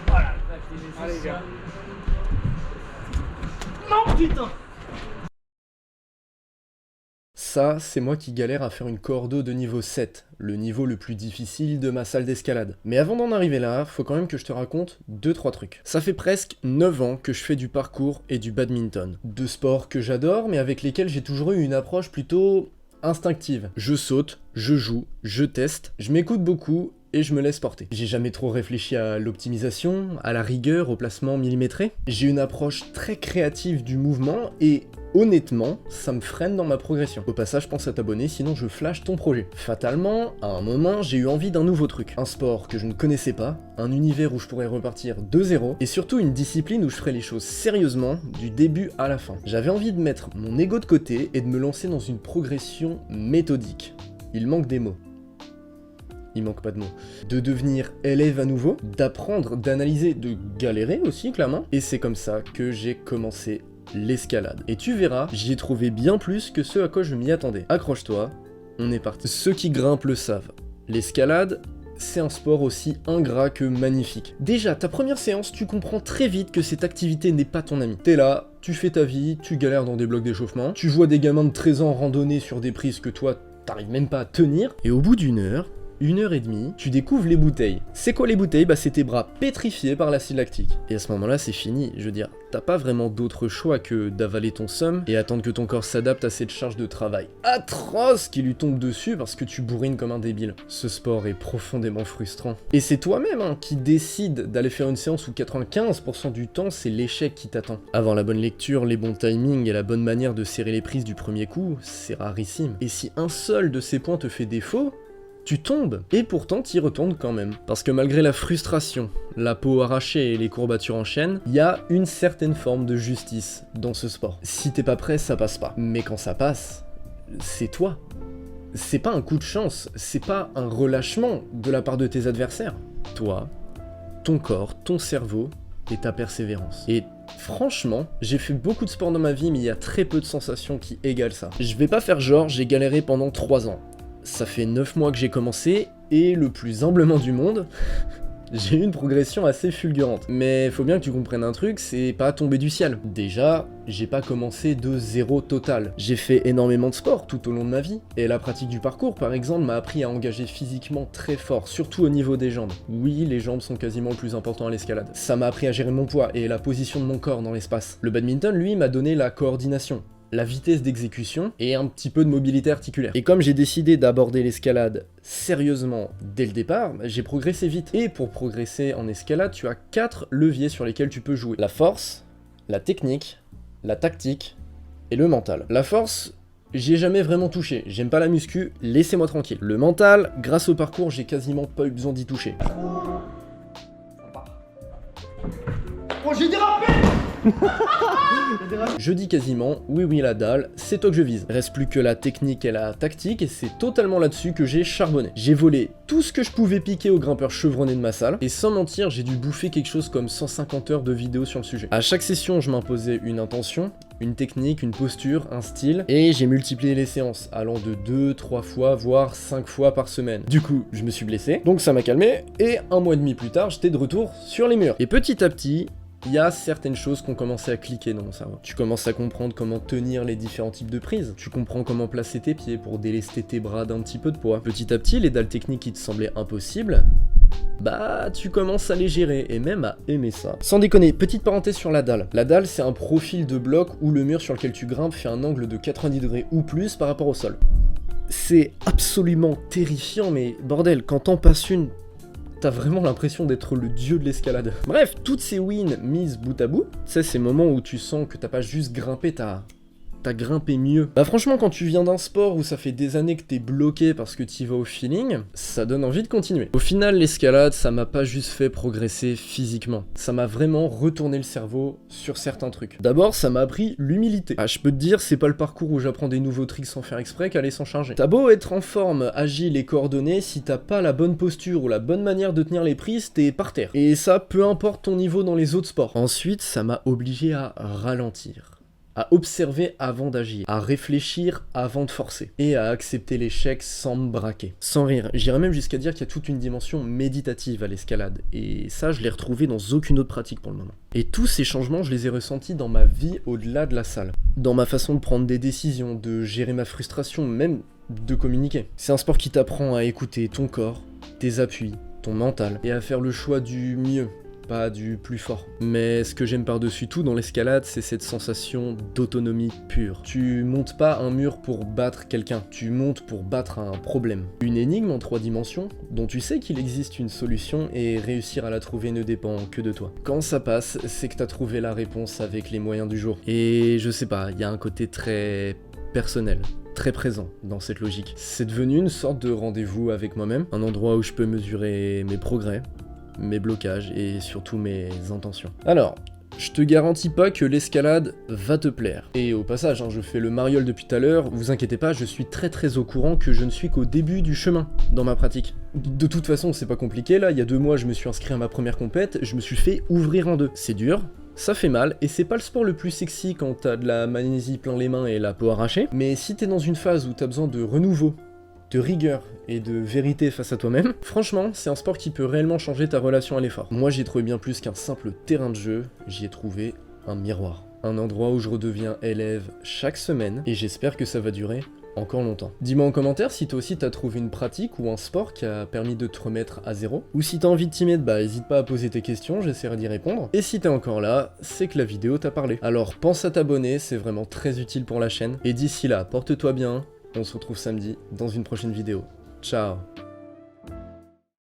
Voilà, allez, gars. Non, putain. Ça, c'est moi qui galère à faire une cordeau de niveau 7, le niveau le plus difficile de ma salle d'escalade. Mais avant d'en arriver là, faut quand même que je te raconte 2-3 trucs. Ça fait presque 9 ans que je fais du parkour et du badminton. Deux sports que j'adore, mais avec lesquels j'ai toujours eu une approche plutôt instinctive. Je saute, je joue, je teste, je m'écoute beaucoup et je me laisse porter. J'ai jamais trop réfléchi à l'optimisation, à la rigueur, au placement millimétré. J'ai une approche très créative du mouvement et honnêtement, ça me freine dans ma progression. Au passage, pense à t'abonner, sinon je flash ton projet. Fatalement, à un moment, j'ai eu envie d'un nouveau truc. Un sport que je ne connaissais pas, un univers où je pourrais repartir de zéro, et surtout une discipline où je ferais les choses sérieusement, du début à la fin. J'avais envie de mettre mon ego de côté et de me lancer dans une progression méthodique. Il manque des mots. Il manque pas de mots. De devenir élève à nouveau, d'apprendre, d'analyser, de galérer aussi, clairement. Et c'est comme ça que j'ai commencé l'escalade. Et tu verras, j'y ai trouvé bien plus que ce à quoi je m'y attendais. Accroche-toi, on est parti. Ceux qui grimpent le savent. L'escalade, c'est un sport aussi ingrat que magnifique. Déjà, ta première séance, tu comprends très vite que cette activité n'est pas ton ami. T'es là, tu fais ta vie, tu galères dans des blocs d'échauffement, tu vois des gamins de 13 ans randonner sur des prises que toi, t'arrives même pas à tenir, et au bout d'une heure et demie, tu découvres les bouteilles. C'est quoi les bouteilles? Bah c'est tes bras pétrifiés par l'acide lactique. Et à ce moment-là, c'est fini. Je veux dire, t'as pas vraiment d'autre choix que d'avaler ton seum et attendre que ton corps s'adapte à cette charge de travail atroce qui lui tombe dessus parce que tu bourrines comme un débile. Ce sport est profondément frustrant. Et c'est toi-même qui décide d'aller faire une séance où 95% du temps, c'est l'échec qui t'attend. Avoir la bonne lecture, les bons timings et la bonne manière de serrer les prises du premier coup, c'est rarissime. Et si un seul de ces points te fait défaut, tu tombes, et pourtant t'y retournes quand même. Parce que malgré la frustration, la peau arrachée et les courbatures en chaîne, il y a une certaine forme de justice dans ce sport. Si t'es pas prêt, ça passe pas. Mais quand ça passe, c'est toi. C'est pas un coup de chance, c'est pas un relâchement de la part de tes adversaires. Toi, ton corps, ton cerveau et ta persévérance. Et franchement, j'ai fait beaucoup de sport dans ma vie, mais il y a très peu de sensations qui égalent ça. Je vais pas faire genre, j'ai galéré pendant 3 ans. Ça fait 9 mois que j'ai commencé, et le plus humblement du monde, j'ai eu une progression assez fulgurante. Mais faut bien que tu comprennes un truc, c'est pas tombé du ciel. Déjà, j'ai pas commencé de zéro total. J'ai fait énormément de sport tout au long de ma vie, et la pratique du parcours par exemple m'a appris à engager physiquement très fort, surtout au niveau des jambes. Oui, les jambes sont quasiment le plus important à l'escalade. Ça m'a appris à gérer mon poids et la position de mon corps dans l'espace. Le badminton, lui, m'a donné la coordination, la vitesse d'exécution et un petit peu de mobilité articulaire. Et comme j'ai décidé d'aborder l'escalade sérieusement dès le départ, j'ai progressé vite. Et pour progresser en escalade, tu as 4 leviers sur lesquels tu peux jouer. La force, la technique, la tactique et le mental. La force, j'y ai jamais vraiment touché. J'aime pas la muscu, laissez-moi tranquille. Le mental, grâce au parcours, j'ai quasiment pas eu besoin d'y toucher. Oh, j'ai dérapé. Je dis quasiment, oui la dalle, c'est toi que je vise. Reste plus que la technique et la tactique, et c'est totalement là-dessus que j'ai charbonné. J'ai volé tout ce que je pouvais piquer aux grimpeurs chevronnés de ma salle, et sans mentir, j'ai dû bouffer quelque chose comme 150 heures de vidéos sur le sujet. À chaque session, je m'imposais une intention, une technique, une posture, un style, et j'ai multiplié les séances, allant de 2, 3 fois, voire 5 fois par semaine. Du coup, je me suis blessé, donc ça m'a calmé, et 1 mois et demi plus tard, j'étais de retour sur les murs. Et petit à petit, il y a certaines choses qui ont commencé à cliquer dans mon cerveau. Tu commences à comprendre comment tenir les différents types de prises. Tu comprends comment placer tes pieds pour délester tes bras d'un petit peu de poids. Petit à petit, les dalles techniques qui te semblaient impossibles, bah tu commences à les gérer et même à aimer ça. Sans déconner, petite parenthèse sur la dalle. La dalle, c'est un profil de bloc où le mur sur lequel tu grimpes fait un angle de 90 degrés ou plus par rapport au sol. C'est absolument terrifiant, mais bordel, quand t'en passes une, t'as vraiment l'impression d'être le dieu de l'escalade. Bref, toutes ces wins mises bout à bout, c'est ces moments où tu sens que t'as pas juste grimpé, t'as grimpé mieux. Bah franchement, quand tu viens d'un sport où ça fait des années que t'es bloqué parce que t'y vas au feeling, ça donne envie de continuer. Au final, l'escalade, ça m'a pas juste fait progresser physiquement, ça m'a vraiment retourné le cerveau sur certains trucs. D'abord, ça m'a appris l'humilité. Ah, je peux te dire, c'est pas le parcours où j'apprends des nouveaux tricks sans faire exprès qu'aller s'en charger. T'as beau être en forme, agile et coordonné, si t'as pas la bonne posture ou la bonne manière de tenir les prises, t'es par terre. Et ça, peu importe ton niveau dans les autres sports. Ensuite, ça m'a obligé à ralentir, à observer avant d'agir, à réfléchir avant de forcer, et à accepter l'échec sans me braquer. Sans rire, j'irais même jusqu'à dire qu'il y a toute une dimension méditative à l'escalade, et ça je l'ai retrouvé dans aucune autre pratique pour le moment. Et tous ces changements, je les ai ressentis dans ma vie au-delà de la salle, dans ma façon de prendre des décisions, de gérer ma frustration, même de communiquer. C'est un sport qui t'apprend à écouter ton corps, tes appuis, ton mental, et à faire le choix du mieux, pas du plus fort. Mais ce que j'aime par-dessus tout dans l'escalade, c'est cette sensation d'autonomie pure. Tu montes pas un mur pour battre quelqu'un, tu montes pour battre un problème. Une énigme en 3 dimensions, dont tu sais qu'il existe une solution et réussir à la trouver ne dépend que de toi. Quand ça passe, c'est que t'as trouvé la réponse avec les moyens du jour. Et je sais pas, il y a un côté très personnel, très présent dans cette logique. C'est devenu une sorte de rendez-vous avec moi-même, un endroit où je peux mesurer mes progrès, mes blocages et surtout mes intentions. Alors, je te garantis pas que l'escalade va te plaire. Et au passage, je fais le mariole depuis tout à l'heure, vous inquiétez pas, je suis très au courant que je ne suis qu'au début du chemin dans ma pratique. De toute façon, c'est pas compliqué là, il y a 2 mois je me suis inscrit à ma première compète, je me suis fait ouvrir en 2. C'est dur, ça fait mal, et c'est pas le sport le plus sexy quand t'as de la magnésie plein les mains et la peau arrachée, mais si t'es dans une phase où t'as besoin de renouveau, de rigueur et de vérité face à toi-même, franchement, c'est un sport qui peut réellement changer ta relation à l'effort. Moi, j'y ai trouvé bien plus qu'un simple terrain de jeu, j'y ai trouvé un miroir. Un endroit où je redeviens élève chaque semaine, et j'espère que ça va durer encore longtemps. Dis-moi en commentaire si toi aussi t'as trouvé une pratique ou un sport qui a permis de te remettre à zéro. Ou si t'as envie de t'y mettre, bah hésite pas à poser tes questions, j'essaierai d'y répondre. Et si t'es encore là, c'est que la vidéo t'a parlé. Alors pense à t'abonner, c'est vraiment très utile pour la chaîne. Et d'ici là, porte-toi bien, on se retrouve samedi dans une prochaine vidéo. Ciao.